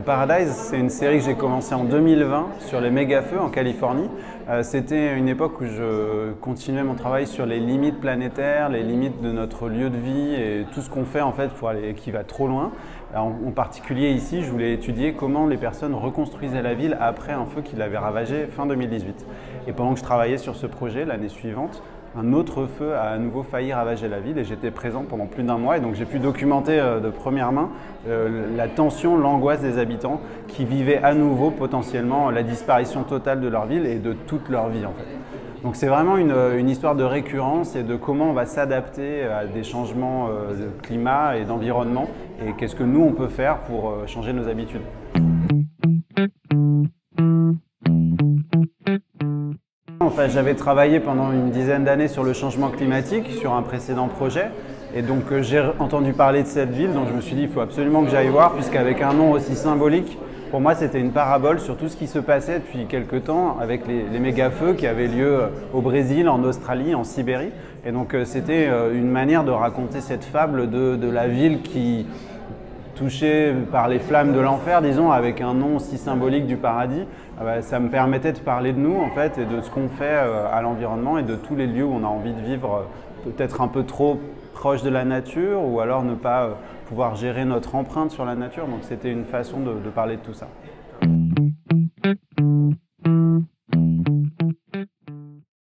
Paradise, c'est une série que j'ai commencé en 2020 sur les méga-feux en Californie. C'était une époque où je continuais mon travail sur les limites planétaires, les limites de notre lieu de vie et tout ce qu'on fait en fait pour aller, qui va trop loin. En particulier ici, je voulais étudier comment les personnes reconstruisaient la ville après un feu qui l'avait ravagée fin 2018. Et pendant que je travaillais sur ce projet, l'année suivante, un autre feu a à nouveau failli ravager la ville et j'étais présent pendant plus d'1 mois et donc j'ai pu documenter de première main la tension, l'angoisse des habitants qui vivaient à nouveau potentiellement la disparition totale de leur ville et de toute leur vie en fait. Donc c'est vraiment une histoire de récurrence et de comment on va s'adapter à des changements de climat et d'environnement et qu'est-ce que nous on peut faire pour changer nos habitudes. Enfin, j'avais travaillé pendant une dizaine d'années sur le changement climatique, sur un précédent projet. Et donc j'ai entendu parler de cette ville, donc je me suis dit il faut absolument que j'aille voir, puisqu'avec un nom aussi symbolique, pour moi c'était une parabole sur tout ce qui se passait depuis quelques temps avec les méga-feux qui avaient lieu au Brésil, en Australie, en Sibérie. Et donc c'était une manière de raconter cette fable de la ville qui touché par les flammes de l'enfer, disons, avec un nom si symbolique du paradis, ça me permettait de parler de nous en fait et de ce qu'on fait à l'environnement et de tous les lieux où on a envie de vivre peut-être un peu trop proche de la nature ou alors ne pas pouvoir gérer notre empreinte sur la nature. Donc c'était une façon de parler de tout ça.